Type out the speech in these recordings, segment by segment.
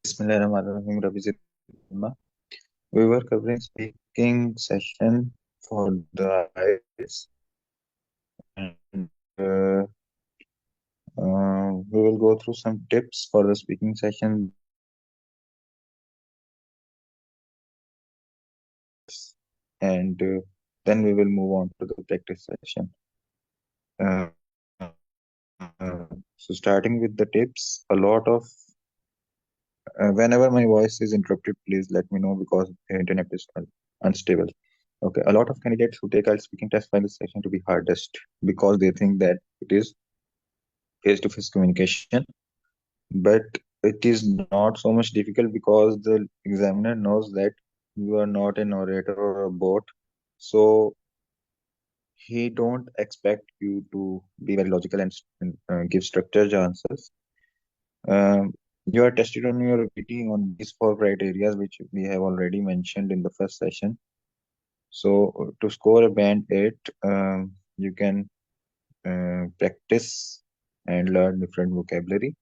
Bismillahirrahmanirrahim, Rabbi. We were covering speaking session for the IELTS, and we will go through some tips for the speaking session that and then we will move on to the practice session. Uh, so starting with the tips, a lot of whenever my voice is interrupted, please let me know because the internet is unstable. Okay, a lot of candidates who take IELTS speaking test find this session to be hardest because they think that it is face-to-face communication, but it is not so much difficult because the examiner knows that you are not an orator or a bot, so he don't expect you to be very logical and give structured answers. You are tested on your ability on these four criteria, which we have already mentioned in the first session. So to score a band 8, you can practice and learn different vocabulary.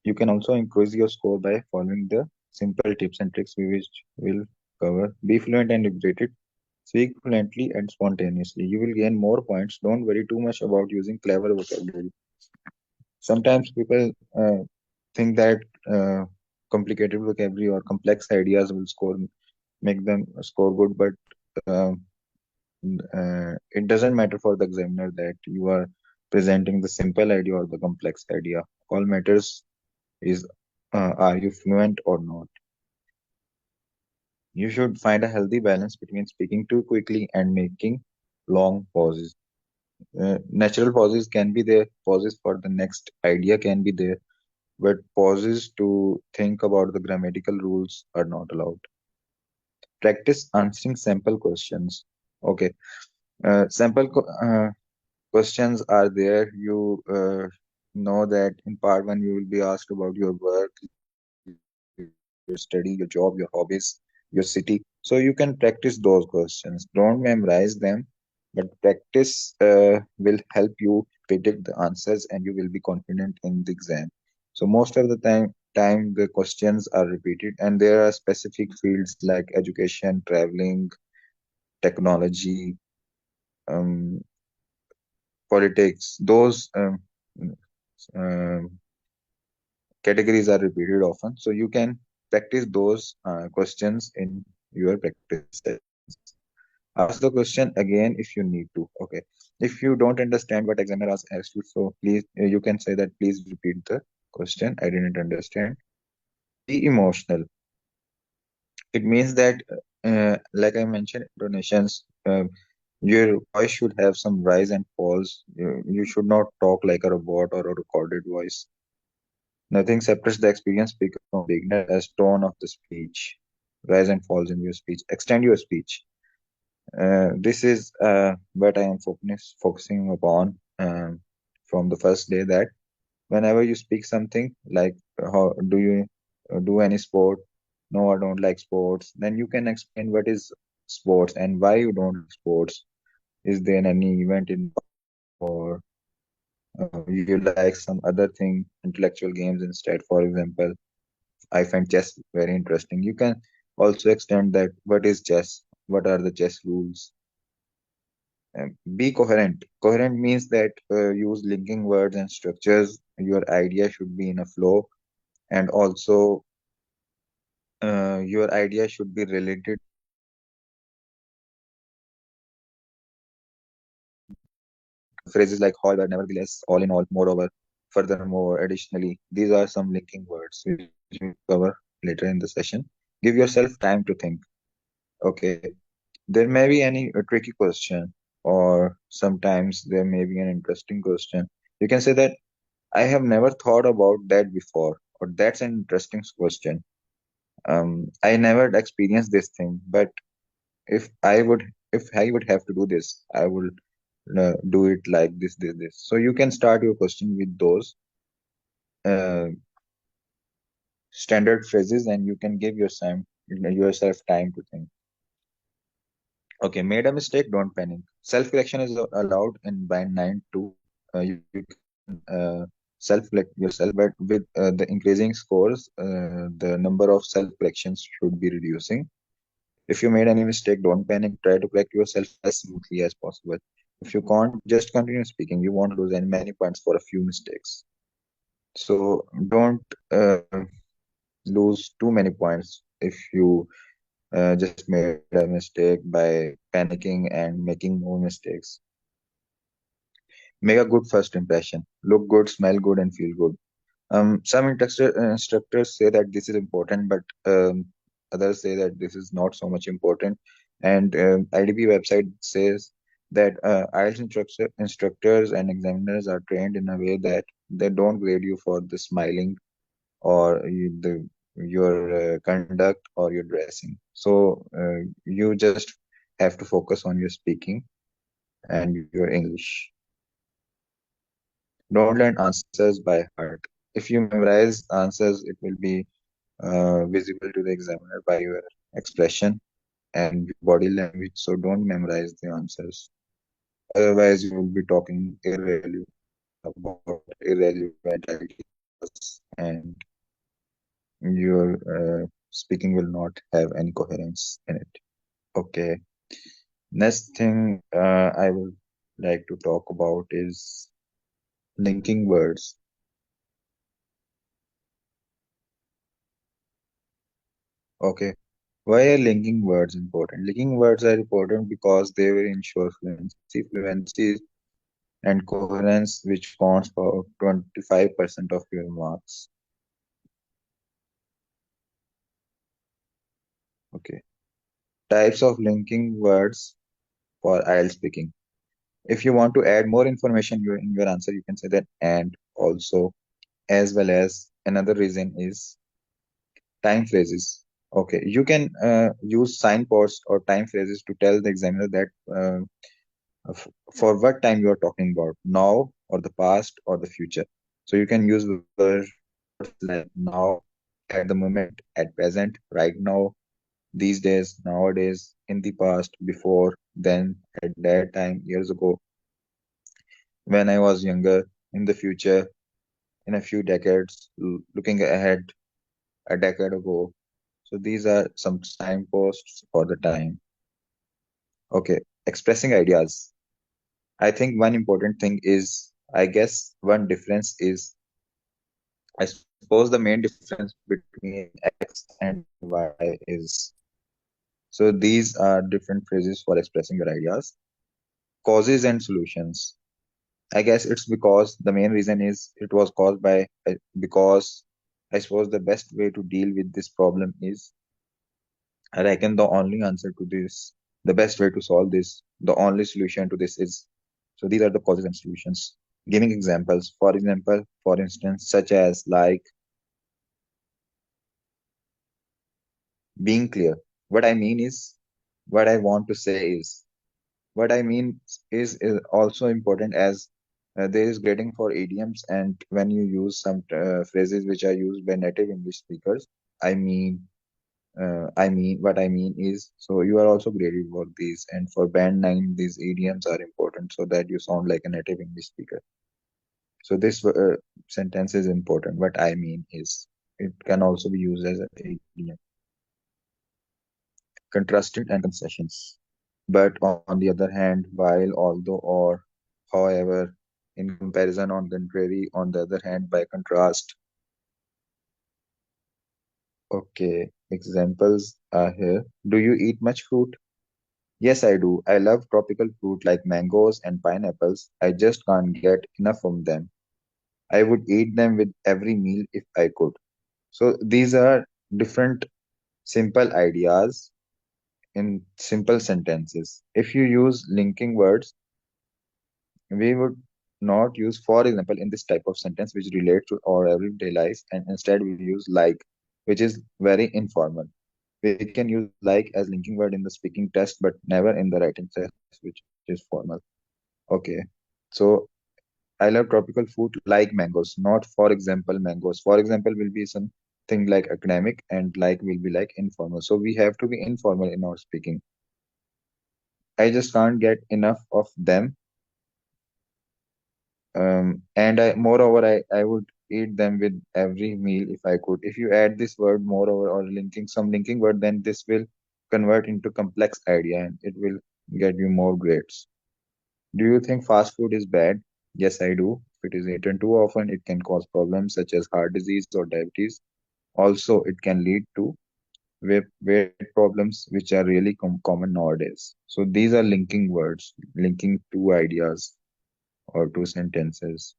You can also increase your score by following the simple tips and tricks we which will cover. Be fluent and liberated. Speak fluently and spontaneously. You will gain more points. Don't worry too much about using clever vocabulary. Sometimes people think that uh, complicated vocabulary or complex ideas will make them score good, but uh, it doesn't matter for the examiner that you are presenting the simple idea or the complex idea. All matters is are you fluent or not. You should find a healthy balance between speaking too quickly and making long pauses. Natural pauses can be there, pauses for the next idea can be there, but pauses to think about the grammatical rules are not allowed. Practice answering sample questions. Okay, questions are there. You know that in part one you will be asked about your work, your study, your job, your hobbies, your city. So you can practice those questions. Don't memorize them, but practice will help you predict the answers and you will be confident in the exam. So most of the time the questions are repeated and there are specific fields like education, traveling, technology, um, politics. Those um, categories are repeated often. So you can practice those questions in your practice sessions. Ask the question again if you need to. Okay. If you don't understand what examiner has asked you, so please you can say that please repeat the question. I didn't understand. Be emotional. It means that, like I mentioned, intonations. Your voice should have some rise and falls. You should not talk like a robot or a recorded voice. Nothing separates the experienced speaker from beginner as tone of the speech, rise and falls in your speech. Extend your speech. This is what I am focusing upon from the first day that whenever you speak something like how do you do any sport? No, I don't like sports. Then you can explain what is sports and why you don't like sports. Is there any event involved or you like some other thing, intellectual games instead? For example, I find chess very interesting. You can also extend that. What is chess? What are the chess rules? Be coherent. Coherent means that use linking words and structures. Your idea should be in a flow, and also your idea should be related to the topic. Phrases like however, nevertheless, all in all, moreover, furthermore, additionally. These are some linking words which we cover later in the session. Give yourself time to think. Okay, there may be any a tricky question, or sometimes there may be an interesting question. You can say that I have never thought about that before, or that's an interesting question. I never experienced this thing, but if I would, if I would have to do this, I will do it like this. So you can start your question with those uh, standard phrases, and you can give yourself time to think. Okay, made a mistake, don't panic. Self-correction is allowed in band 9 too. You can yourself, but with the increasing scores, the number of self corrections should be reducing. If you made any mistake, don't panic. Try to correct yourself as smoothly as possible. If you can't, just continue speaking. You won't lose any many points for a few mistakes. So don't lose too many points if you just made a mistake by panicking and making more mistakes. Make a good first impression. Look good, smell good, and feel good. Some instructors say that this is important, but others say that this is not so much important. And IDP website says that IELTS instructors and examiners are trained in a way that they don't grade you for the smiling or your conduct or your dressing. So you just have to focus on your speaking and your English. Don't learn answers by heart. If you memorize answers, it will be visible to the examiner by your expression and your body language. So don't memorize the answers. Otherwise, you will be talking irrelevant about irrelevant ideas, and your speaking will not have any coherence in it. Okay. Next thing I would like to talk about is linking words. Okay. Why are linking words important? Linking words are important because they will ensure fluency. Fluency and coherence, which counts for 25% of your marks. Okay. Types of linking words for IELTS speaking. If you want to add more information in your answer, you can say that and also, as well as. Another reason is time phrases. Okay, you can use signposts or time phrases to tell the examiner that for what time you are talking about, now or the past or the future. So you can use words like now, at the moment, at present, right now, these days, nowadays, in the past, before, then, at that time, years ago, when I was younger, in the future, in a few decades, looking ahead a decade ago. So these are some signposts for the time. Okay, expressing ideas. I think one important thing is, I guess one difference is, I suppose the main difference between X and Y is, so these are different phrases for expressing your ideas. Causes and solutions. I guess it's because the main reason is it was caused by, because I suppose the best way to deal with this problem is, I reckon the only answer to this, the best way to solve this, the only solution to this is, so these are the causes and solutions. Giving examples, for instance, such as like being clear. What I mean is, what I want to say is, what I mean is also important as there is grading for idioms, and when you use some phrases which are used by native English speakers, I mean, what I mean is, so you are also graded for these, and for band 9, these idioms are important so that you sound like a native English speaker. So this sentence is important. What I mean is, it can also be used as an idiom. Contrasting and concessions. But on the other hand, while, although, or, however, in comparison, on contrary, on the other hand, by contrast. Okay, examples are here. Do you eat much fruit? Yes, I do. I love tropical fruit like mangoes and pineapples. I just can't get enough of them. I would eat them with every meal if I could. So these are different simple ideas in simple sentences. If you use linking words, we would not use for example in this type of sentence which relates to our everyday life, and instead we use like, which is very informal. We can use like as linking word in the speaking test, but never in the writing test, which is formal. Okay, so I love tropical fruit like mangoes, not for example mangoes. For example will be something like academic, and like will be like informal. So we have to be informal in our speaking. I just can't get enough of them. And I would eat them with every meal if I could. If you add this word moreover or linking some linking word, then this will convert into complex idea and it will get you more grades. Do you think fast food is bad? Yes, I do. If it is eaten too often, it can cause problems such as heart disease or diabetes. Also, it can lead to weight problems, which are really common nowadays. So these are linking words, linking two ideas or two sentences.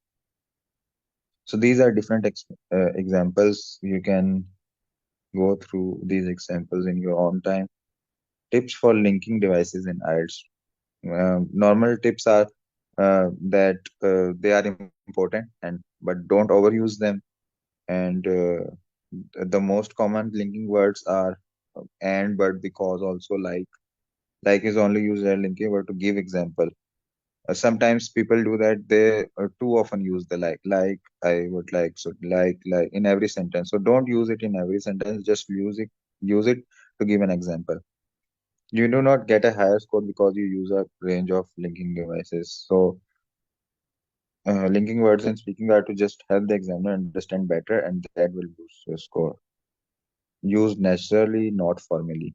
So these are different examples. You can go through these examples in your own time. Tips for linking devices in IELTS. Normal tips are that they are important but don't overuse them. And the most common linking words are and, but, because, also, like. Like is only used as linking word to give example. Sometimes people do that. They too often use the like I would like, so like in every sentence. So don't use it in every sentence. Just use it to give an example. You do not get a higher score because you use a range of linking devices. So linking words and speaking are to just help the examiner understand better, and that will boost your score. Used naturally, not formally.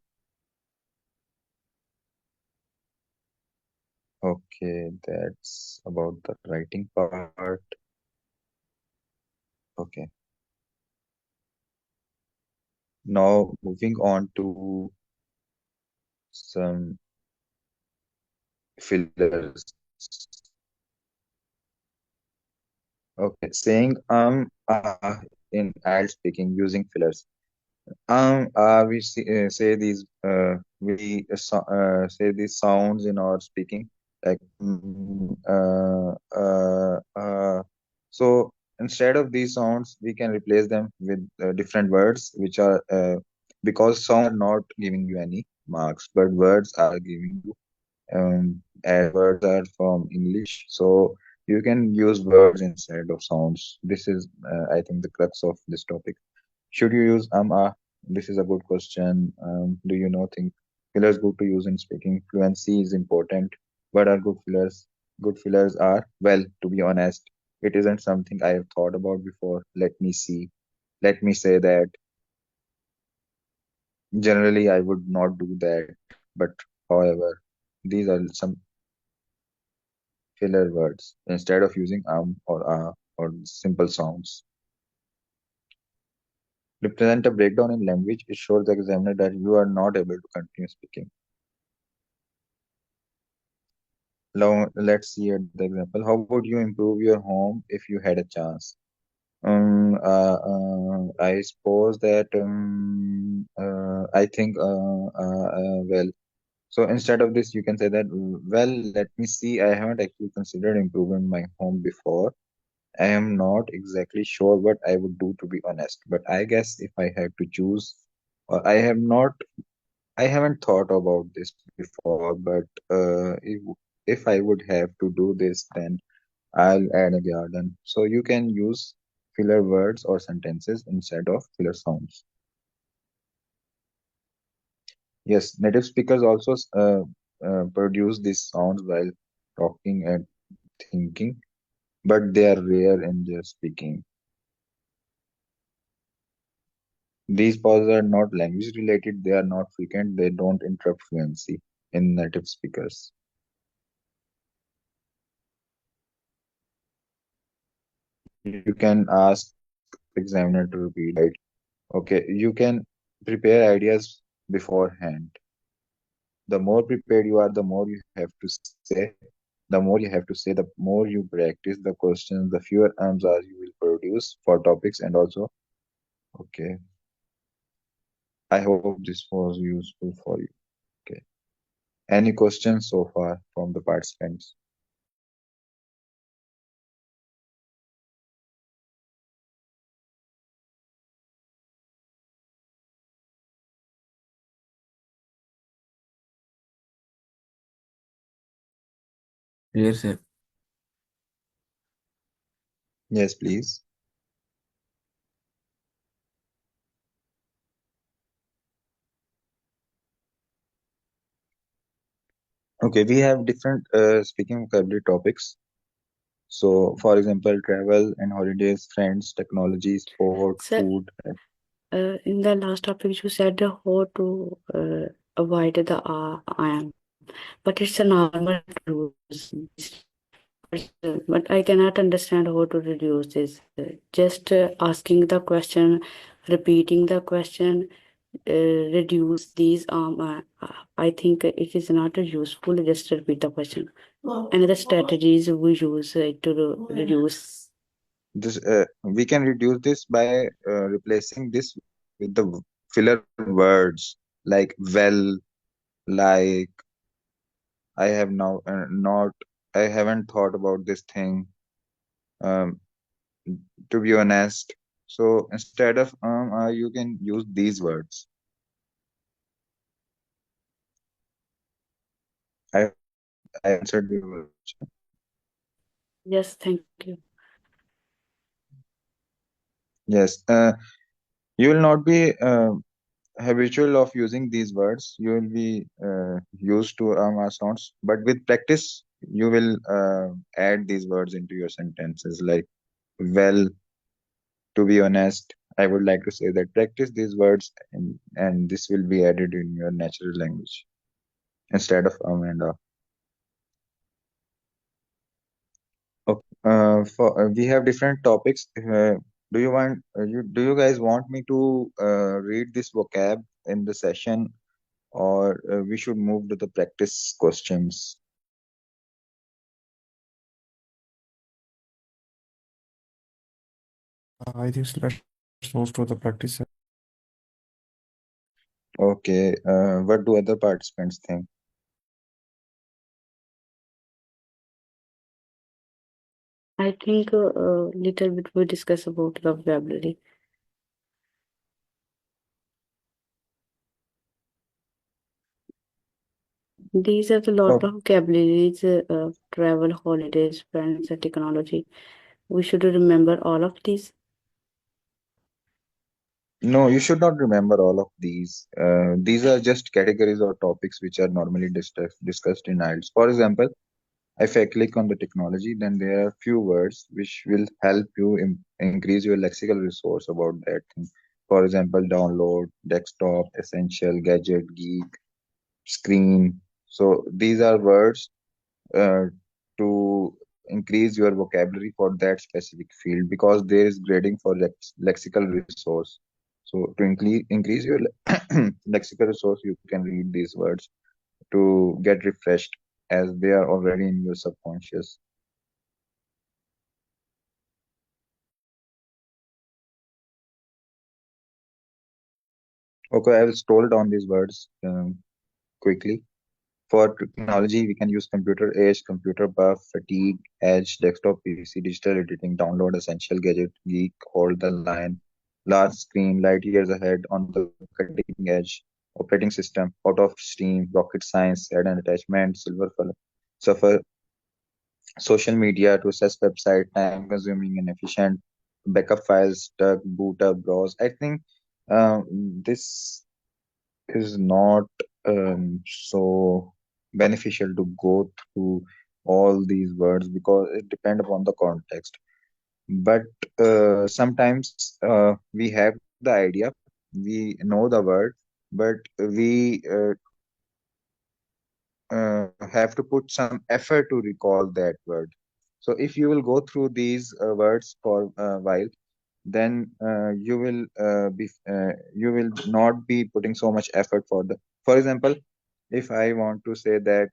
Okay, that's about the writing part. Okay, now moving on to some fillers. Okay, saying in ad speaking using fillers. We say these say these sounds in our speaking, like so instead of these sounds we can replace them with different words which are because sounds are not giving you any marks, but words are giving you as words are from English, so you can use words instead of sounds. This is I think the crux of this topic. Should you use this is a good question. Do you know think fillers good to use in speaking? Fluency is important. What are good fillers? Good fillers are, well, to be honest, it isn't something I have thought about before. Let me see. Let me say that generally I would not do that, but however, these are some filler words instead of using or simple sounds. Represent a breakdown in language. It shows the examiner that you are not able to continue speaking. Now, let's see at the example. How would you improve your home if you had a chance? I suppose that I think well. So instead of this, you can say that well. Let me see. I haven't actually considered improving my home before. I am not exactly sure what I would do, to be honest. But I guess if I had to choose, or I haven't thought about this before. But if I would have to do this, then I'll add a garden. So you can use filler words or sentences instead of filler sounds. Yes, native speakers also produce these sounds while talking and thinking, but they are rare in their speaking. These pauses are not language related, they are not frequent, they don't interrupt fluency in native speakers. You can ask examiner to repeat, right? Okay, you can prepare ideas beforehand. The more prepared you are, the more you have to say. The more you have to say, the more you practice the questions, the fewer answers you will produce for topics. And also, okay, I hope this was useful for you. Okay. Any questions so far from the participants? Clear, sir. Yes, please. Okay, we have different speaking vocabulary topics. So, for example, travel and holidays, friends, technology, sport, Sir, food. in the last topic, you said how to avoid the I am, but it's a normal to use. But I cannot understand how to reduce this. Just asking the question, repeating the question, reduce these. I think it is not useful. Just repeat the question. Another strategies we use to reduce. This we can reduce this by replacing this with the filler words like well, like. I have now not. I haven't thought about this thing. Um, to be honest. So instead of you can use these words. I hope I answered your question. Yes, thank you. Yes. You will not be habitual of using these words. You will be used to sounds, but with practice, you will add these words into your sentences. Like, well, to be honest, I would like to say that practice these words, and this will be added in your natural language instead of and okay. We have different topics. Do you guys want me to read this vocab in the session, or we should move to the practice questions? I think let's move to the practice. Okay. What do other participants think? I think little bit we discuss about the vocabulary. These are the lot Oh, of vocabularies, travel, holidays, friends, and technology. We should remember all of these. no, you should not remember all of these. These are just categories or topics which are normally discussed in IELTS. For example, if I click on the technology, then there are few words which will help you increase your lexical resource about that thing. For example, download, desktop, essential, gadget, geek, screen. So these are words uh, to increase your vocabulary for that specific field because there is grading for lexical resource. So to increase your lexical resource, you can read these words to get refreshed as they are already in your subconscious. Okay, I will scroll down these words quickly. For technology, we can use computer age, computer buff, fatigue, edge, desktop PC, digital editing, download, essential gadget, geek, hold the line, large screen, light years ahead, on the cutting edge, operating system, out of steam, rocket science, add an attachment, suffer, social media to access website, time consuming and efficient, backup files, stuck, boot up, browse. I think this is not so beneficial to go through all these words because it depends upon the context. But sometimes we have the idea, we know the word, but we have to put some effort to recall that word. So if you will go through these words for a while, then you will not be putting so much effort for the. For example, if I want to say that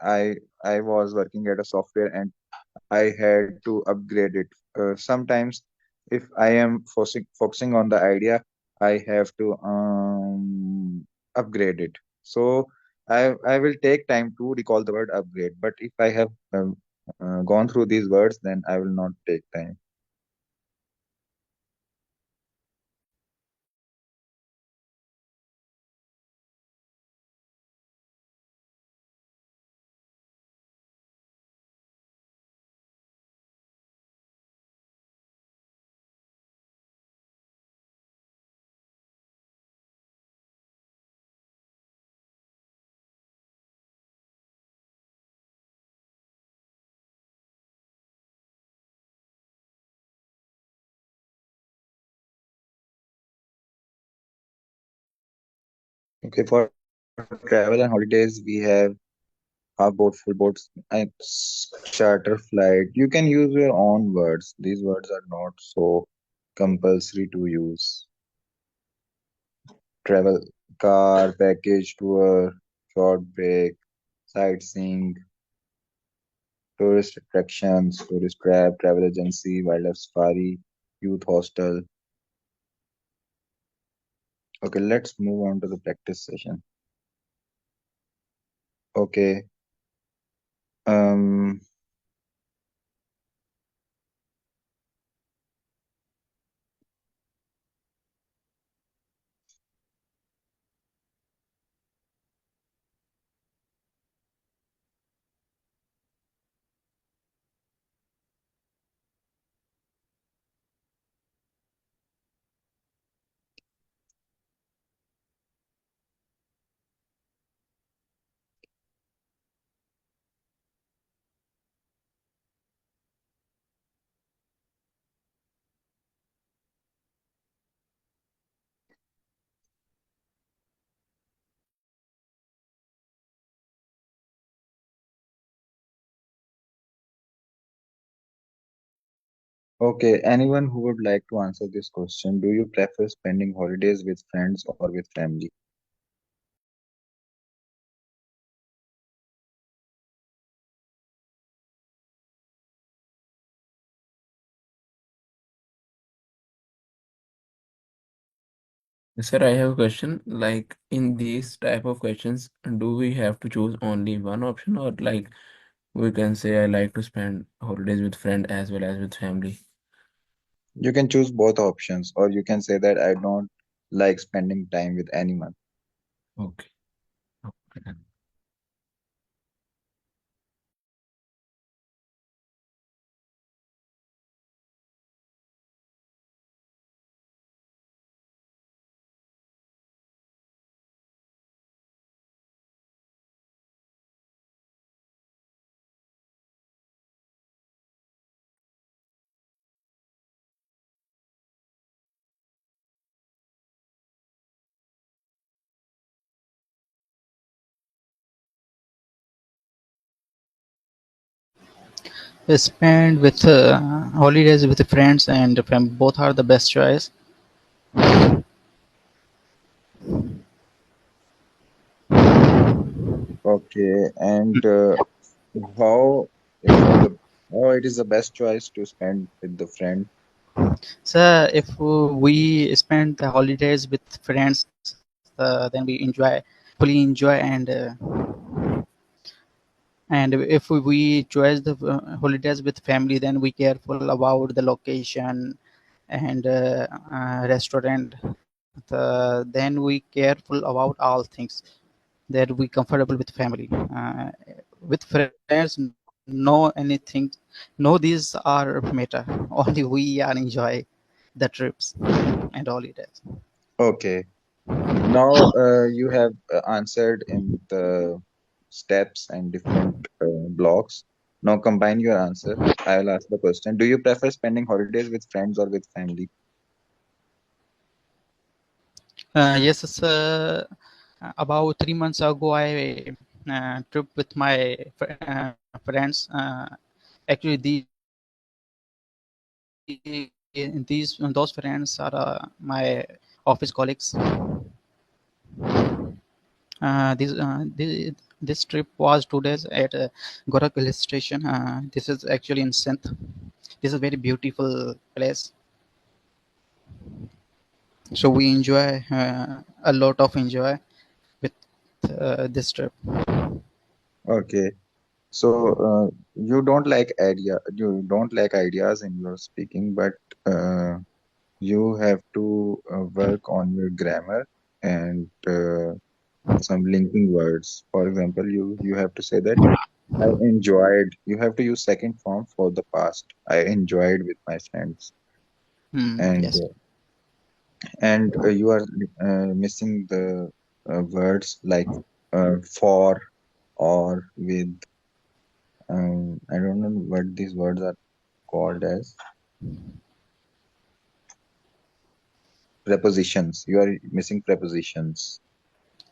I was working at a software and I had to upgrade it. Sometimes, if I am focusing on the idea, I have to upgrade it. So I will take time to recall the word upgrade. But if I have gone through these words, then I will not take time. Okay, for travel and holidays, we have half boat, full boats, and charter flight. You can use your own words. These words are not so compulsory to use. Travel, car, package tour, short break, sightseeing, tourist attractions, tourist trap, travel agency, wildlife safari, youth hostel. Okay, let's move on to the practice session. Okay. Um. Okay. Anyone who would like to answer this question? Do you prefer spending holidays with friends or with family? Sir, I have a question. Like in these type of questions, do we have to choose only one option, or like we can say I like to spend holidays with friend as well as with family? You can choose both options, or you can say that I don't like spending time with anyone. Okay. Okay. Spend with holidays with friends and family. Both are the best choice. Okay, and how if the how it is the best choice to spend with the friend? So if we spend the holidays with friends, then we enjoy, fully enjoy, and if we choose the holidays with family, then we careful about the location and restaurant. Then we careful about all things that we comfortable with family. With friends, no anything, no these are matter. Only we are enjoy the trips and holidays. Okay, now you have answered in the steps and different blocks. Now combine your answer. I will ask the question: do you prefer spending holidays with friends or with family? Yes, about 3 months ago, I trip with my friends. Actually, those friends are my office colleagues. This trip was 2 days at Gorak Hill Station. This is actually in Sindh. This is a very beautiful place. So we enjoy a lot of enjoy with this trip. Okay, so you don't like ideas in your speaking, but you have to work on your grammar and some linking words. For example, you have to say that I enjoyed. You have to use second form for the past. I enjoyed with my friends, and Yes. you are missing the words like for or with. I don't know what these words are called as prepositions. You are missing prepositions.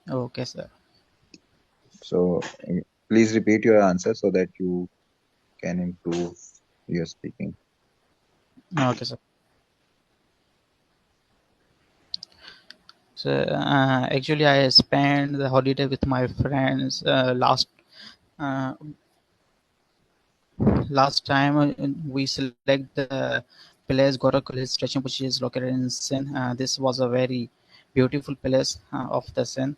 Okay, sir. So please repeat your answer so that you can improve your speaking. Okay, sir. So actually, I spent the holiday with my friends uh, last time. We select the place Gorakul Hill Station, which is located in Sindh. This was a very beautiful place of the Sindh,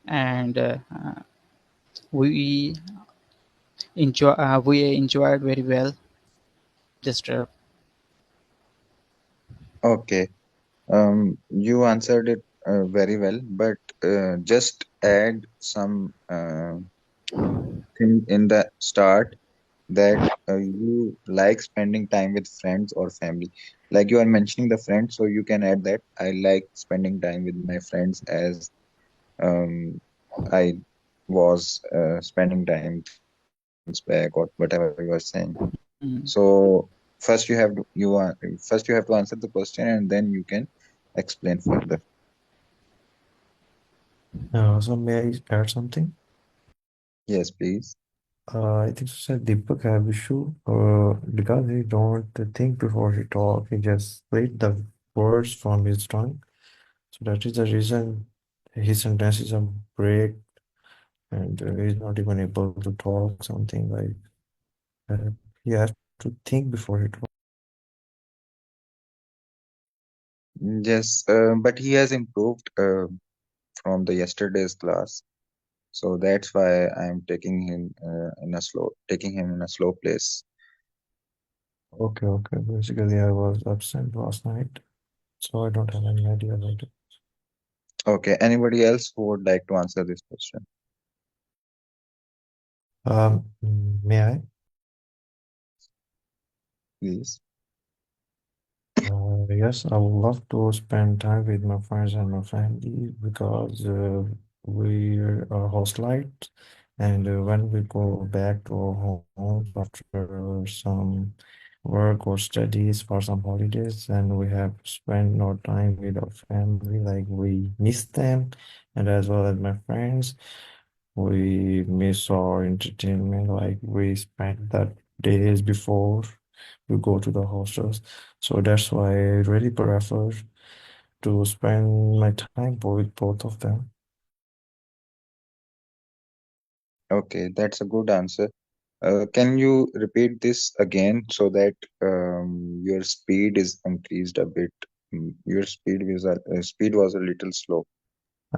and we we enjoyed very well this trip. Okay. You answered it very well, but just add some thing in the start that you like spending time with friends or family. Like you are mentioning the friends, so you can add that I like spending time with my friends as um, I was spending time 3 months back or whatever you are saying. Mm. So first you have to answer the question and then you can explain further. So may I add something? Yes, please. I think so said Deepak have issue because he don't think before he talk. He just split the words from his tongue. So that is the reason his sentences are break and he's not even able to talk something like uh, he has to think before he talk. Yes, but he has improved from the yesterday's class. So that's why I'm taking him in a slow place. Okay, okay. Basically, I was absent last night, so I don't have any idea about it. Okay, anybody else who would like to answer this question? May I? Please. Yes, I would love to spend time with my friends and my family because we are host light, and when we go back to our homes after some work or studies for some holidays, and we have spent no time with our family, like we miss them, and as well as my friends, we miss our entertainment, like we spent that days before we go to the hostels. So that's why I really prefer to spend my time with both of them. Okay, that's a good answer. Can you repeat this again so that your speed is increased a bit? Speed was a little slow.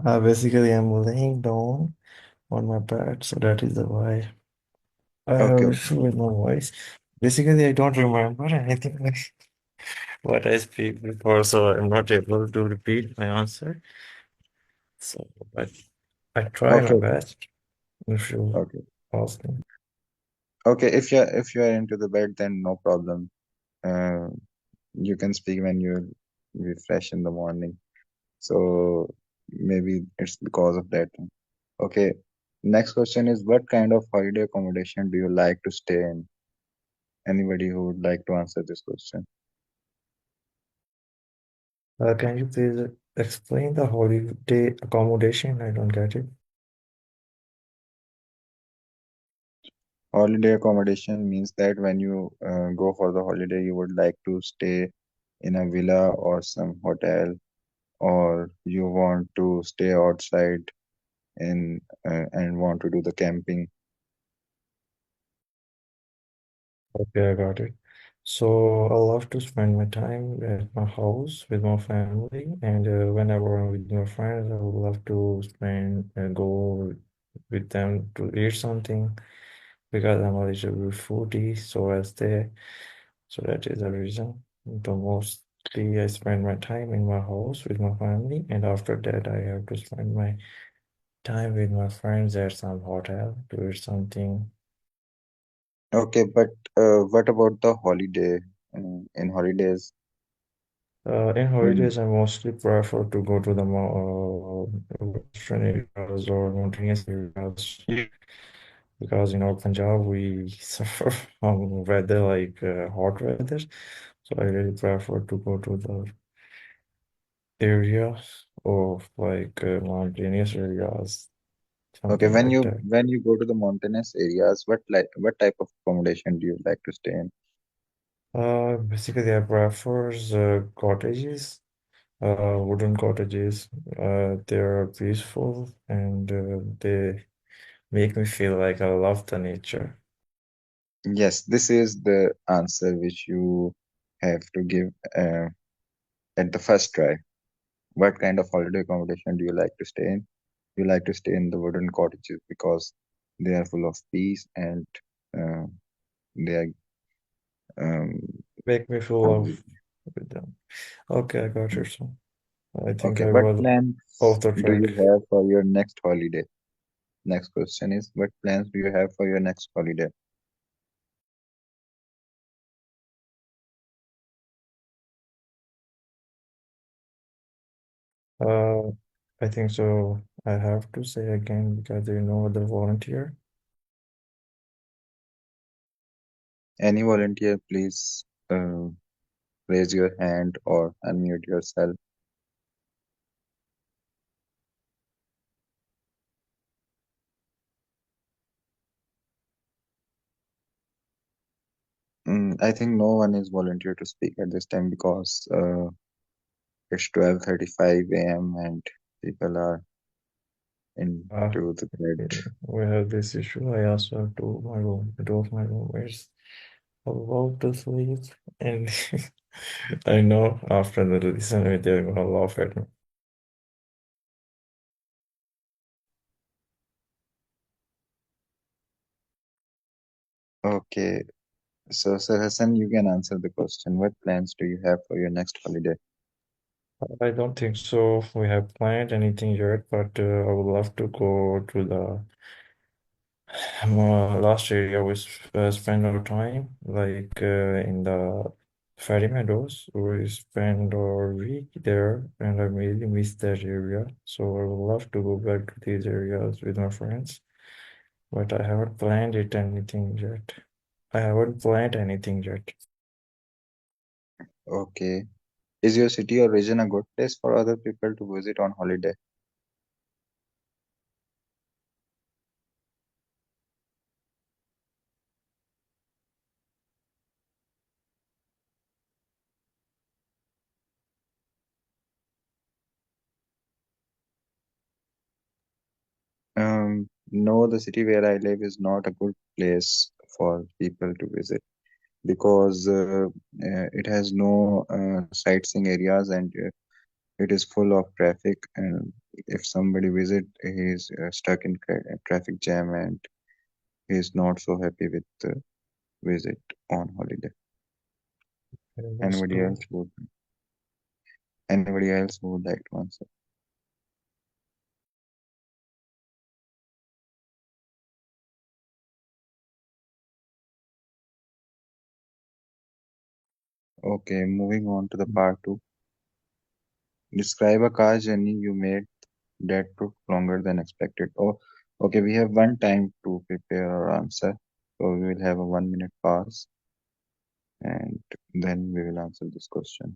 Basically, I'm laying down on my bed, so that is the why I Okay, have okay, issue with my voice. Basically, I don't remember anything like what I speak before, so I'm not able to repeat my answer. So, but I try my okay, best if you okay. ask me. Okay, if you are into the bed, then no problem. Uh, you can speak when you're fresh in the morning. So maybe it's because of that. Okay. Next question is what kind of holiday accommodation do you like to stay in? Anybody who would like to answer this question? Can you please explain the holiday accommodation? I don't get it. Holiday accommodation means that when you go for the holiday, you would like to stay in a villa or some hotel, or you want to stay outside in and want to do the camping. Okay, I got it. So I love to spend my time at my house with my family, and whenever I'm with my friends, I would love to spend go with them to eat something because I'm a little bit foodie, so I stay. So that is the reason. But mostly I spend my time in my house with my family, and after that I have to spend my time with my friends at some hotel to eat something. Okay, but what about the holiday? In holidays, In when holidays, I mostly prefer to go to the western areas or mountainous areas because in our Punjab we suffer from weather like hot weather. So I really prefer to go to the areas of like mountainous areas, Okay, something like that. when you go to the mountainous areas, what type of accommodation do you like to stay in? Basically, I prefer cottages, wooden cottages. They're peaceful and they make me feel like I love the nature. Yes, this is the answer which you have to give at the first try. What kind of holiday accommodation do you like to stay in? You like to stay in the wooden cottages because they are full of peace and uh, they are um, Make me feel um, love with them. Okay, I got you. So I think okay. I What was off plans the do you track. have for your next holiday? Next question is, what plans do you have for your next holiday? Uh, I think so. I have to say again because there is no other volunteer. Any volunteer, please raise your hand or unmute yourself. I think no one is volunteer to speak at this time because it's 12:35 a.m. and people are Uh, into the bed. we have this issue. I also have two of my roommates about to sleep, and I know after they listen, they're gonna laugh at me. Okay, so Sir Hassan, you can answer the question. What plans do you have for your next holiday? I don't think so. We have planned anything yet, but I would love to go to the last area we spend our time, like in the Ferry Meadows. We spend our week there, and I really miss that area. So I would love to go back to these areas with my friends, but I haven't planned it anything yet. I haven't planned anything yet. Okay. Is your city or region a good place for other people to visit on holiday? No, the city where I live is not a good place for people to visit because it has no sightseeing areas and it is full of traffic. And if somebody visit, he is stuck in traffic jam and he is not so happy with the visit on holiday. And that's Anybody cool. else would like to answer? Okay, moving on to the part two. Describe a car journey you made that took longer than expected. Oh, okay, we have one time to prepare our answer. So we will have a 1 minute pause and then we will answer this question.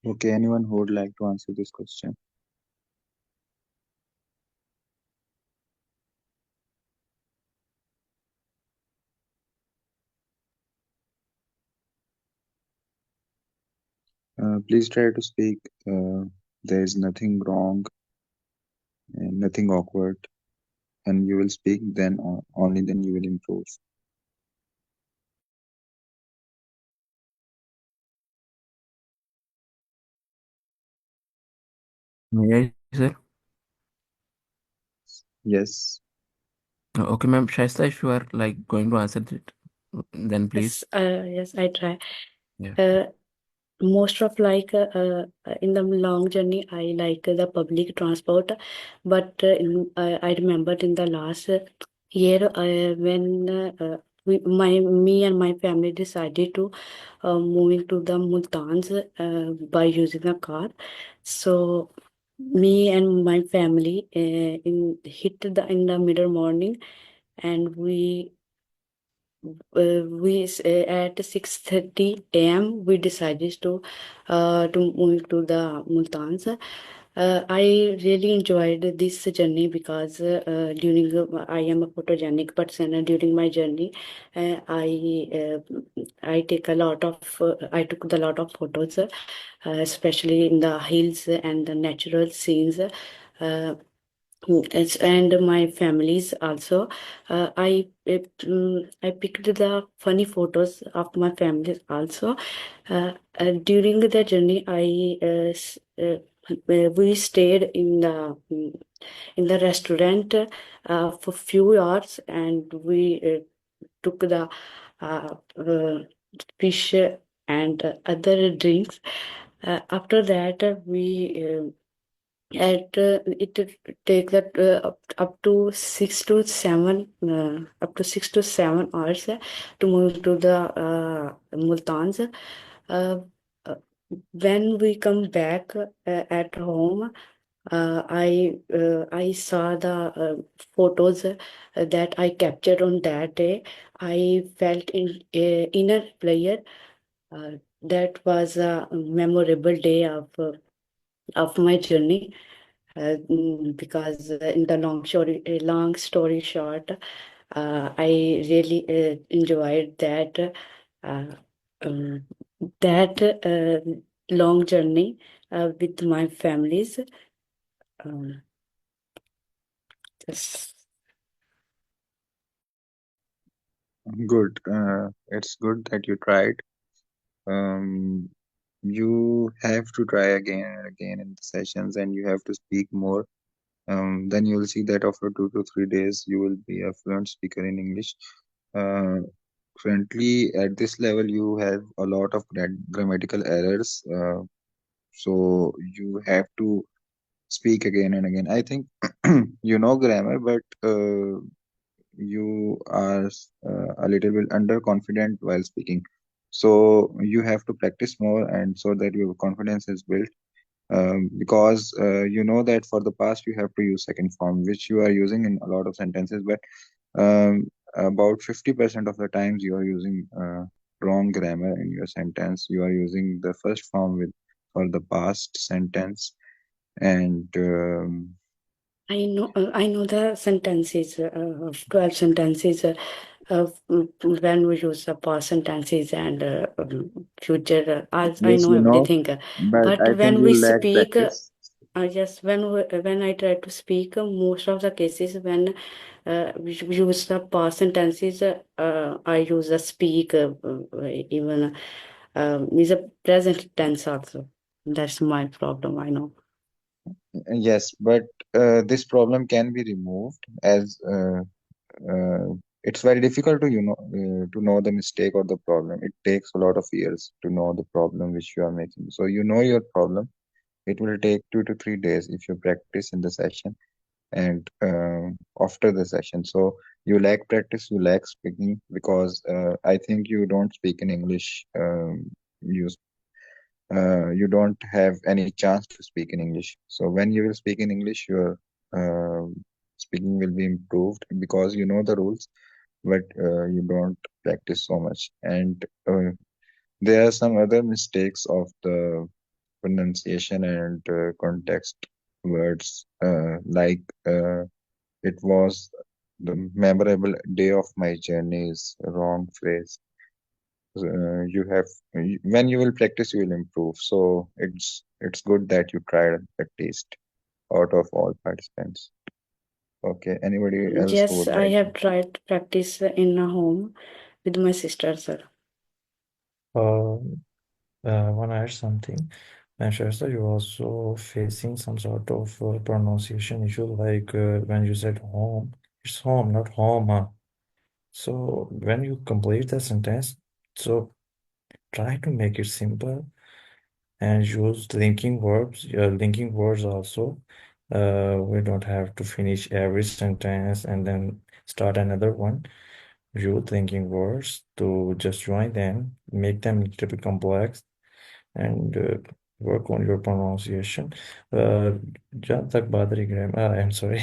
Okay, anyone who would like to answer this question? Please try to speak. There is nothing wrong and nothing awkward, and you will speak. Then only then you will improve. May I, sir? Yes. Okay, ma'am. Shaista, if you are like going to answer it, then please. Yes, I try. Yeah. Most of in the long journey, I like the public transport, but I remembered in the last year when me and my family decided to moving to the Multans by using a car. So me and my family hit in the middle morning, and at 6:30 a.m. we decided to move to the Multans. I really enjoyed this journey because during I am a photogenic person, and during my journey, I take a lot of I took the lot of photos, especially in the hills and the natural scenes. And my families also. I picked the funny photos of my families also. During the journey, we stayed in the restaurant for few hours, and we took the fish and other drinks. After that, it take that up to 6 to 7 hours to move to the Multans. Uh, uh, when we come back at home, I saw the photos that I captured on that day. I felt inner player. That was a memorable day of my journey. Because in the long story short, I really enjoyed uh, um, that long journey with my families. Um, yes. Good. It's good that you tried. Um, you have to try again and again in the sessions, and you have to speak more. Then you'll see that after 2 to 3 days, you will be a fluent speaker in English. Uh, Currently, at this level, you have a lot of grammatical errors. So you have to speak again and again. I think you know grammar, but you are a little bit underconfident while speaking. So you have to practice more, and so that your confidence is built. Because you know that for the past you have to use second form, which you are using in a lot of sentences, but about 50% of the times you are using wrong grammar in your sentence. You are using the first form with for the past sentence, and I know the sentences of 12 sentences when we use the past sentences and future. I yes, know you know, everything, but but I think when you we lack speak, practice. yes, when I try to speak, most of the cases when we use the past sentences, I use the speak even is a present tense also. That's my problem. I know. Yes, but this problem can be removed as it's very difficult to know the mistake or the problem. It takes a lot of years to know the problem which you are making. So you know your problem. It will take 2 to 3 days if you practice in the session and after the session. So you lack practice, you lack speaking because I think you don't speak in English. You don't have any chance to speak in English. So when you will speak in English, your uh, speaking will be improved because you know the rules, but you don't practice so much. And there are some other mistakes of the pronunciation and context words, like it was the memorable day of my journey is a wrong phrase. You have when you will practice, you will improve. So it's good that you tried at least out of all participants. Okay, anybody else who Yes, would I like? have tried to practice in a home with my sister, sir. Um, want to add something? And Shasta, you're also facing some sort of pronunciation issue, like when you said home, it's home, not home. So when you complete the sentence, so try to make it simple and use linking verbs. Linking words also. We don't have to finish every sentence and then start another one. Use linking words to just join them, make them a little bit complex, and work on your pronunciation. जहाँ तक बात रही grammar, I am sorry,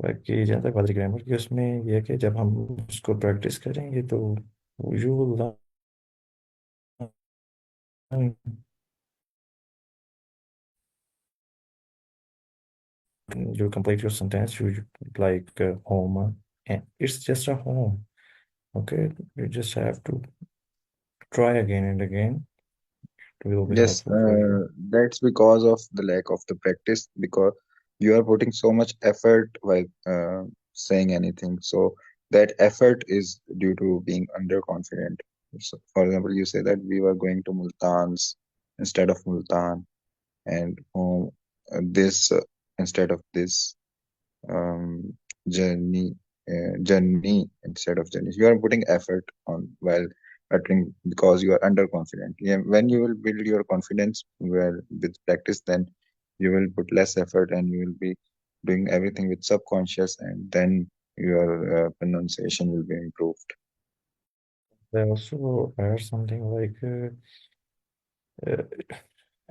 बाकी जहाँ तक बात रही grammar की, उसमें यह है कि जब हम उसको प्रैक्टिस करेंगे तो you will you complete your sentence, you like home, and it's just a home. Okay, you just have to try again and again. It will be Yes, helpful for you. that's because of the lack of the practice, because you are putting so much effort while saying anything. So that effort is due to being underconfident. So, for example, you say that we were going to Multan's instead of Multan, and this instead of this, um, journey, journey instead of journey. You are putting effort on while uttering because you are underconfident. Yeah, when you will build your confidence well with practice, then you will put less effort and you will be doing everything with subconscious, and then your pronunciation will be improved. I also add something like uh,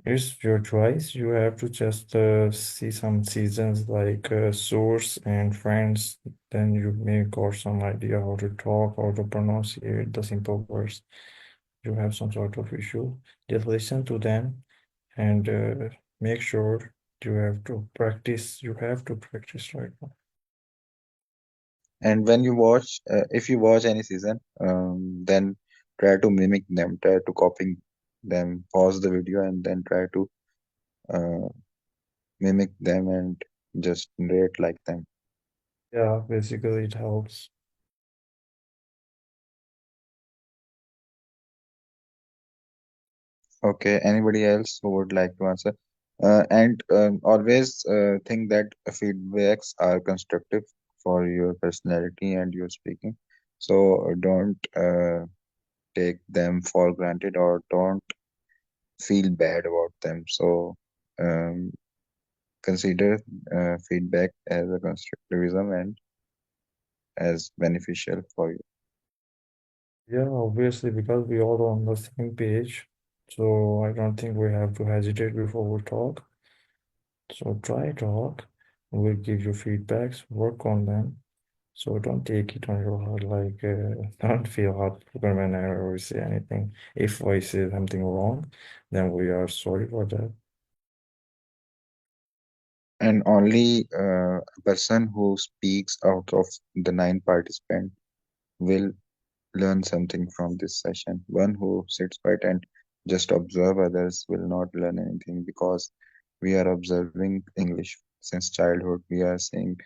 it's your choice. You have to just see some seasons like Source and Friends. Then you may got some idea how to talk, how to pronounce it, the simple words. You have some sort of issue, just listen to them and make sure you have to practice. You have to practice right now. And when you watch, if you watch any season, then try to mimic them, try to copy them, pause the video, and then try to uh, mimic them and just narrate like them. Yeah, basically it helps. Okay, anybody else who would like to answer? And always think that feedbacks are constructive for your personality and your speaking. So don't take them for granted or don't feel bad about them. So um, consider feedback as a constructivism and as beneficial for you. Yeah, obviously, because we all on the same page. So I don't think we have to hesitate before we talk. So try talk. We'll give you feedbacks, work on them. So don't take it on your heart, like don't feel heartbroken whenever we say anything. If I say something wrong, then we are sorry for that. And only a person who speaks out of the nine participants will learn something from this session. One who sits quiet and just observe others will not learn anything, because we are observing English since childhood. We are seeing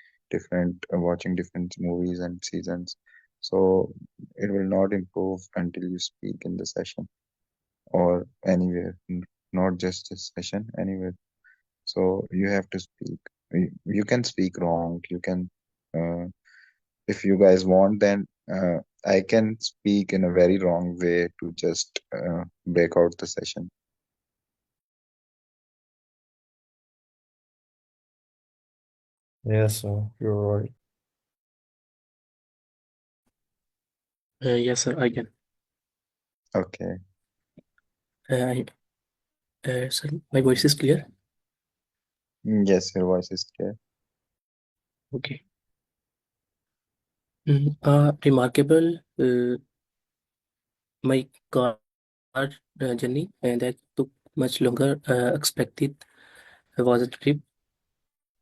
watching different movies and seasons. So it will not improve until you speak in the session or anywhere, not just this session, anywhere. So you have to speak. You can speak wrong. You can, uh, if you guys want, then I can speak in a very wrong way to just break out the session. Yes, so you're right. Yes, sir, I can. Okay. I, sir, my voice is clear. Yes, your voice is clear. Okay. Remarkable. My car journey that took much longer expected was a trip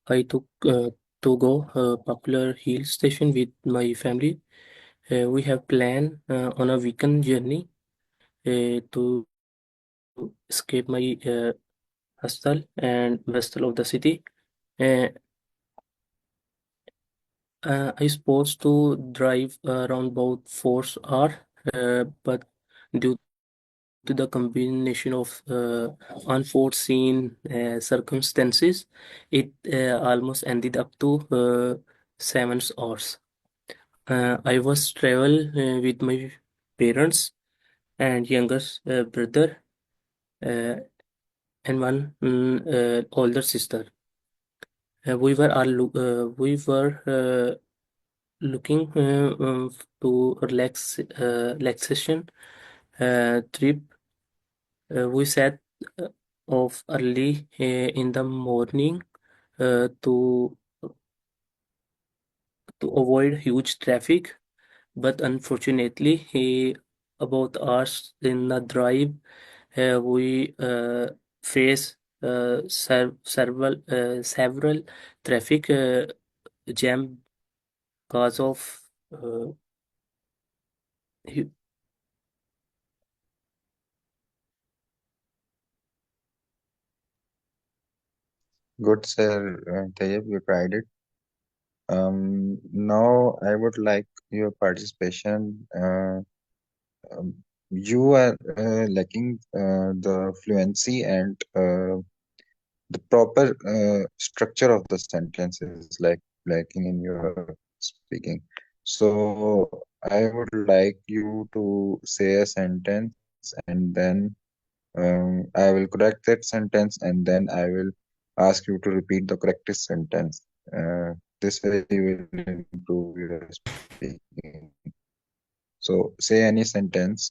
I took to go popular hill station with my family. We have planned on a weekend journey to escape my hostel and western of the city. Uh, I supposed to drive around about 4 hours, but due to the combination of unforeseen circumstances, it almost ended up to 7 hours. I was travel with my parents and younger brother uh, and one older sister. We were looking to relaxation trip. We set uh, off early in the morning to avoid huge traffic, but unfortunately, about us in the drive, we face several traffic jam cause of uh, hu- Good, sir. Tayyib, you tried it. Now I would like your participation. You are lacking the fluency and the proper structure of the sentences, like lacking in your speaking. So I would like you to say a sentence, and then I will correct that sentence, and then I will ask you to repeat the correct sentence. This way you will improve your speaking. So say any sentence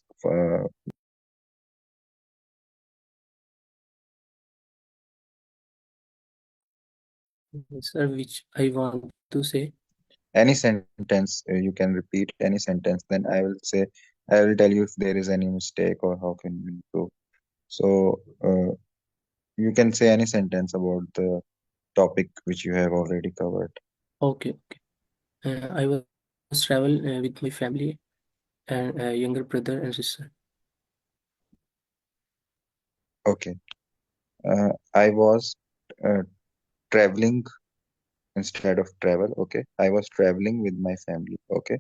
sir, which I want to say. any sentence. You can repeat any sentence, then I will tell you if there is any mistake or how can you improve. So you can say any sentence about the topic which you have already covered. Okay, okay. I was travel with my family and younger brother and sister. Okay. I was uh, traveling instead of travel. Okay, I was traveling with my family. Okay,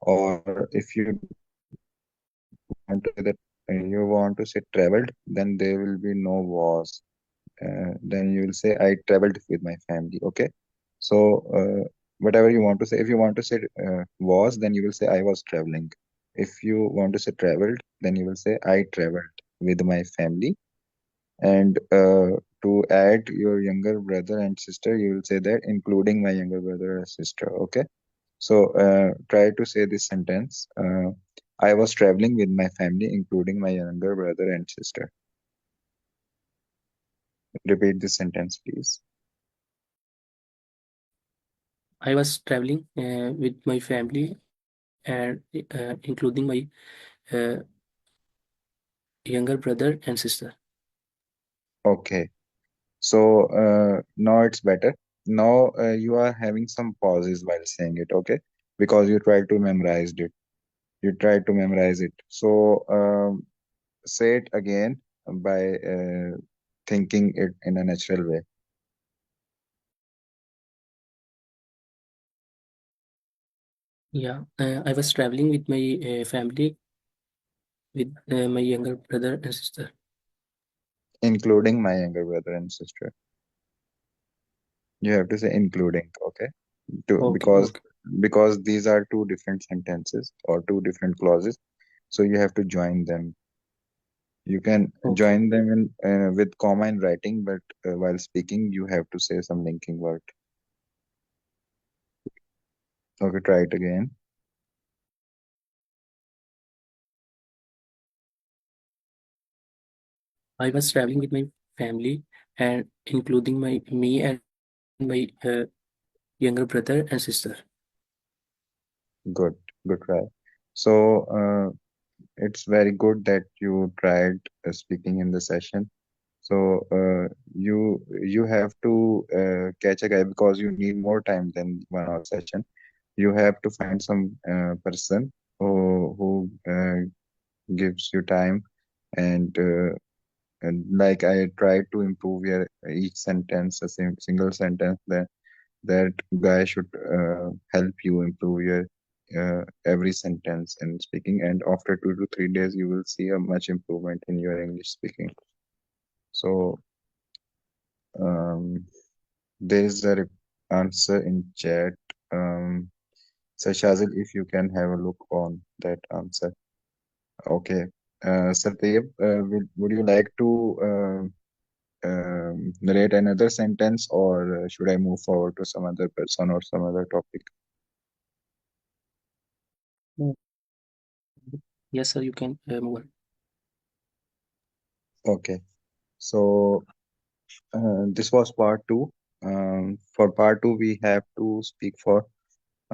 or if you want to say that you want to say traveled, then there will be no was. Then you will say I traveled with my family. Okay, so whatever you want to say. If you want to say was, then you will say I was traveling. If you want to say traveled, then you will say I traveled with my family. And to add your younger brother and sister, you will say that including my younger brother or sister. Okay. So try to say this sentence. I was traveling with my family, including my younger brother and sister. Repeat this sentence, please. I was traveling with my family and including my uh, younger brother and sister. Okay. So now it's better. Now you are having some pauses while saying it. Okay, because you try to memorize it. You try to memorize it. So say it again by thinking it in a natural way. Yeah, I was traveling with my family with my younger brother and sister. Including my younger brother and sister. You have to say including, okay? To, Okay, okay, because these are two different sentences or two different clauses, so you have to join them. You can okay. join them in with comma in writing, but while speaking, you have to say some linking word. Okay, try it again. I was traveling with my family and including me and my younger brother and sister. Good, good try. So it's very good that you tried speaking in the session. So you have to catch a guy because you need more time than 1 hour session. You have to find some person who gives you time, and like I tried to improve your each sentence, a single sentence. That guy should help you improve your every sentence in speaking, and after 2 to 3 days you will see a much improvement in your English speaking. So um, there is a answer in chat. um, so Shazil, if you can have a look on that answer. Okay. Satyab, would you like to narrate another sentence, or should I move forward to some other person or some other topic? Mm. Yes, sir, you can move on. Okay. So this was part two. For part two, we have to speak for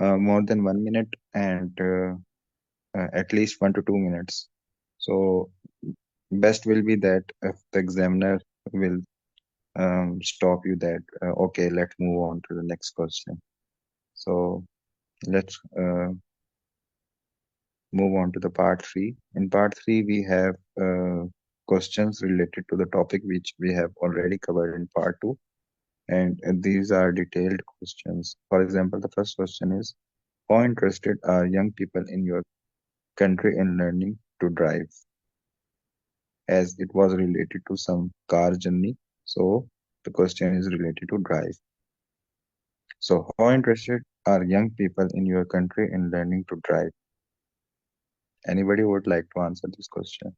more than 1 minute and at least 1 to 2 minutes. So best will be that if the examiner will stop you that okay, let's move on to the next question. So let's move on to the part three. In part three, we have questions related to the topic which we have already covered in part two, and these are detailed questions. For example, the first question is, how interested are young people in your country in learning to drive? As it was related to some car journey, so the question is related to drive. So, how interested are young people in your country in learning to drive? Anybody would like to answer this question?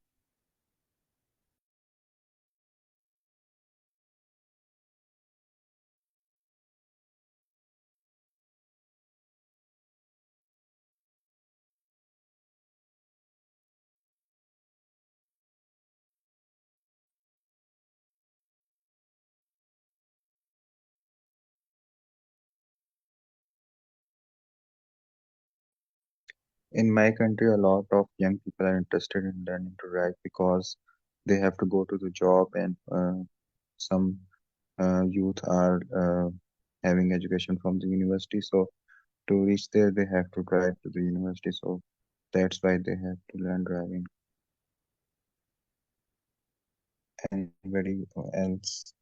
In my country, a lot of young people are interested in learning to drive because they have to go to the job, and some youth are having education from the university. So to reach there, they have to drive to the university. So that's why they have to learn driving. Anybody else?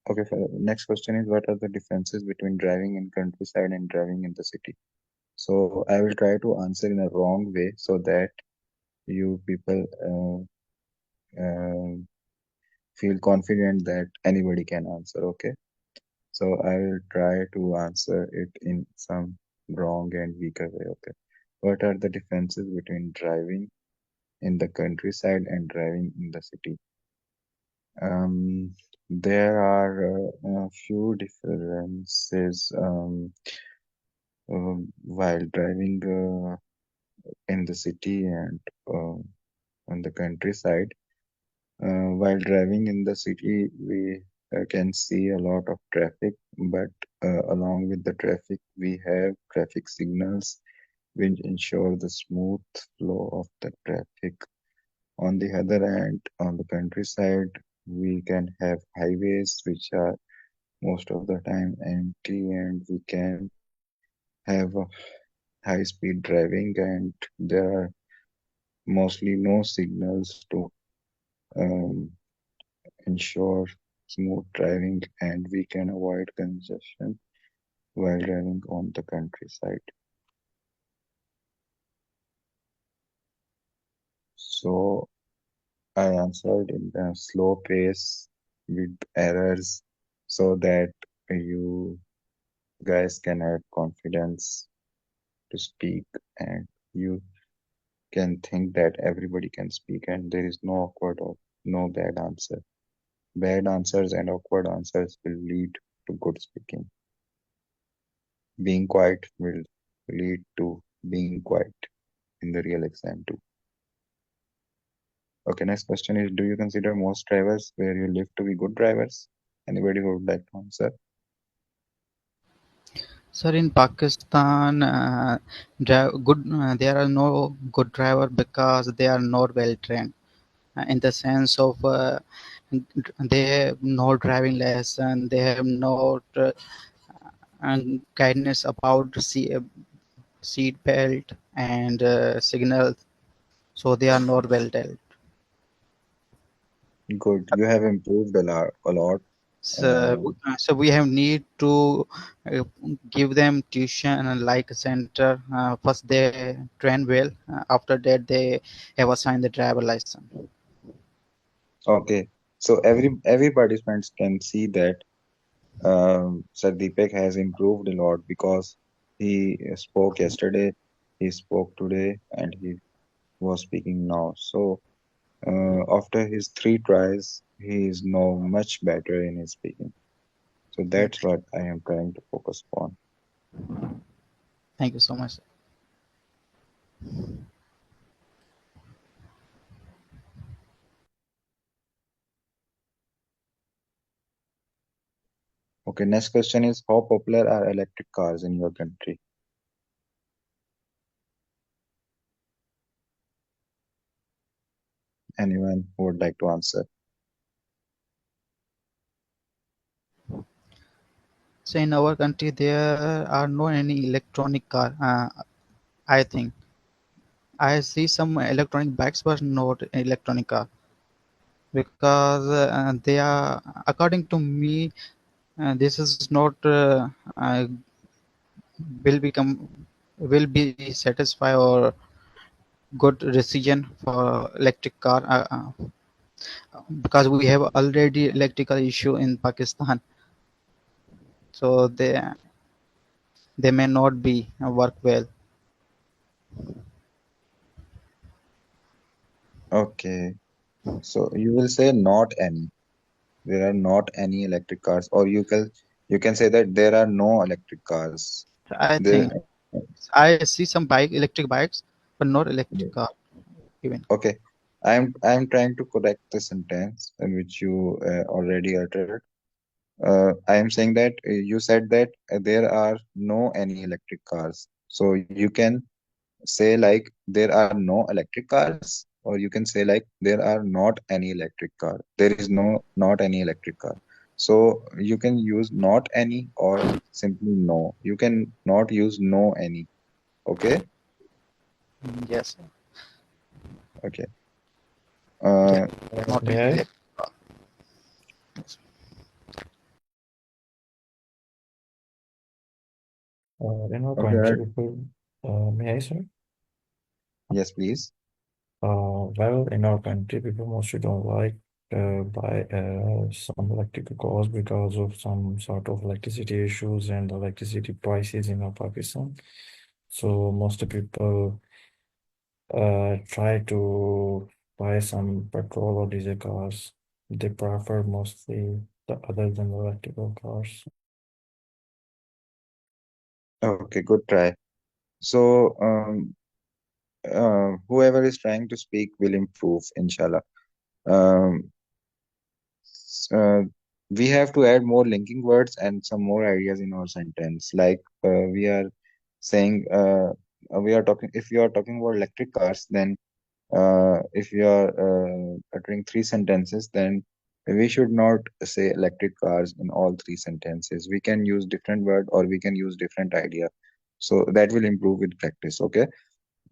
Okay, next question is, what are the differences between driving in countryside and driving in the city? So I will try to answer in a wrong way so that you people feel confident that anybody can answer. Okay, so I will try to answer it in some wrong and weaker way. Okay, what are the differences between driving in the countryside and driving in the city? Um, there are a few differences while driving in the city and on the countryside. While driving in the city, we can see a lot of traffic, but along with the traffic, we have traffic signals which ensure the smooth flow of the traffic. On the other hand, on the countryside, we can have highways which are most of the time empty, and we can have a high speed driving, and there are mostly no signals to um, ensure smooth driving, and we can avoid congestion while driving on the countryside. So I answered in a slow pace with errors so that you guys can have confidence to speak, and you can think that everybody can speak and there is no awkward or no bad answer. Bad answers and awkward answers will lead to good speaking. Being quiet will lead to being quiet in the real exam too. Okay, next question is, do you consider most drivers where you live to be good drivers? Anybody who would like to answer? Sir, in Pakistan, there are no good driver because they are not well trained. In the sense of they have no driving lesson, they have no guidance about seat belt and signals, so they are not well dealt. Good. You have improved a lot. Uh, So we have need to uh, give them tuition and like a center. First they train well. After that they have assigned the driver license. okay. So every participants can see that Sir Deepak has improved a lot because he spoke yesterday, he spoke today, and he was speaking now. So after his three tries, he is now much better in his speaking. So Yeah, that's what I am trying to focus on. thank you so much. Okay, next question is how popular are electric cars in your country? Anyone who would like to answer? So in our country there are no any electronic car. I think I see some electronic bikes, but not electronic car because they are, according to me, this is not will become will be satisfy or good decision for electric car because we have already electrical issue in Pakistan, so they may not be work well. Okay, so you will say not any. There are not any electric cars, or you can say that there are no electric cars. I There, think I see some electric bikes, but not electric car even. okay. I'm trying to correct the sentence in which you already uttered. I am saying that you said that there are no any electric cars. So you can say like there are no electric cars, or you can say like there are not any electric car. There is not any electric car. So you can use not any or simply no. You can not use no any. Okay. Yes, Okay. yes, Uh, not an May I? electric car. In our okay. country, people, may I, sir? Yes, please. Well, in our country, people mostly don't like buy some electrical cars because of some sort of electricity issues and electricity prices in our Pakistan. So most of people try to buy some petrol or diesel cars. They prefer mostly the other than electrical cars. Okay, good try. So whoever is trying to speak will improve, inshallah. Um, uh, we have to add more linking words and some more ideas in our sentence. Like we are saying, we are talking. If you are talking about electric cars, then if you are uttering three sentences, then we should not say electric cars in all three sentences. We can use different word or we can use different idea. So that will improve with practice. Okay.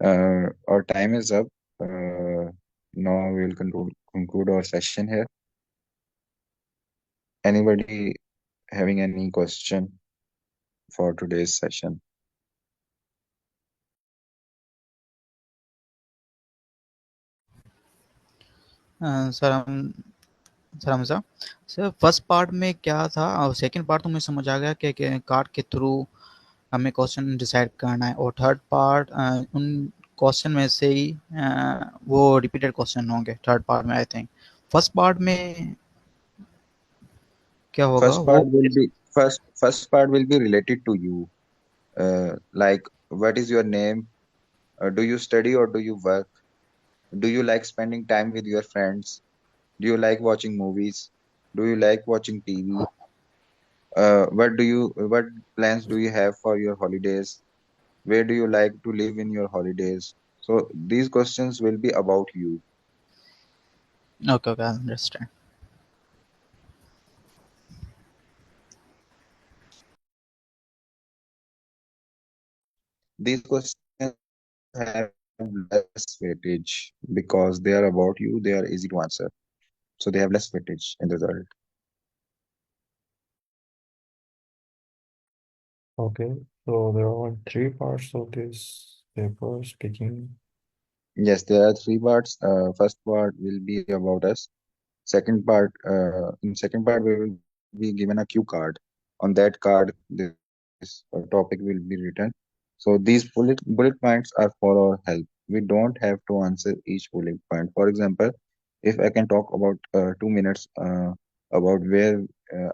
Our time is up. Now we will conclude our session here. Anybody having any question for today's session? Sir sir Hamza sir first part में क्या था और second part तो मुझे समझ आ गया कि card के थ्रू हमें क्वेश्चन डिसाइड करना है और थर्ड पार्ट उन क्वेश्चन में से ही वो रिपीटेड क्वेश्चन होंगे थर्ड पार्ट में आई थिंक फर्स्ट पार्ट में क्या होगा First वो part will be first part will be related to you. Like what is your name? Do you study or do you work? Do you like spending time with your friends? Do you like watching movies? Do you like watching TV? what plans do you have for your holidays? Where do you like to live in your holidays? So these questions will be about you. Okay, okay, I understand. These questions have less weightage because they are about you, they are easy to answer. So they have less weightage in the result. Okay, so there are three parts of this paper speaking. Yes, there are three parts. First part will be about us. In second part, we will be given a cue card. On that card, this topic will be written. So these bullet points are for our help. We don't have to answer each bullet point. For example, if I can talk about 2 minutes about where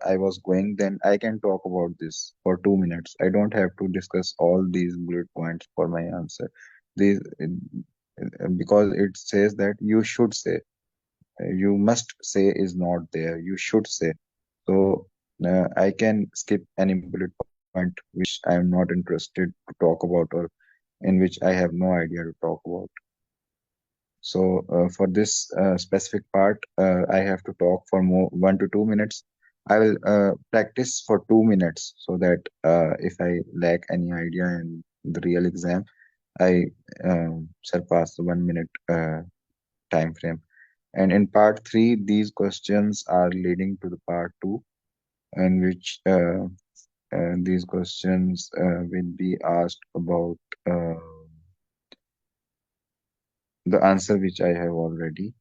I was going, then I can talk about this for 2 minutes. I don't have to discuss all these bullet points for my answer. These because it says that you should say, you must say is not there, you should say. So I can skip any bullet point which I am not interested to talk about, or in which I have no idea to talk about. So for this specific part, I have to talk for more 1 to 2 minutes. I will practice for 2 minutes so that if I lack any idea in the real exam, I surpass the 1 minute time frame. And in part three, these questions are leading to the part two, in which these questions will be asked about uh, the answer which I have already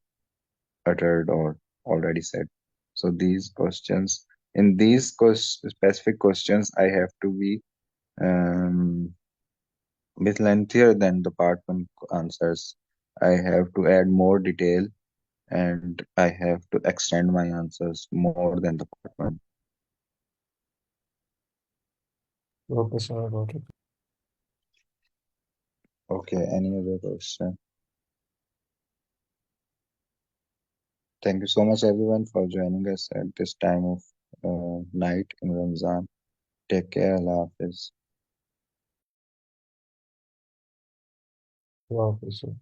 uttered or already said. So these questions, in these specific questions, I have to be bit lengthier than the part one answers. I have to add more detail, and I have to extend my answers more than the part one. Okay, sir, I got it. Okay, any other question? Thank you so much, everyone, for joining us at this time of night in Ramzan. Take care. Allah Hafiz. Okay, sir.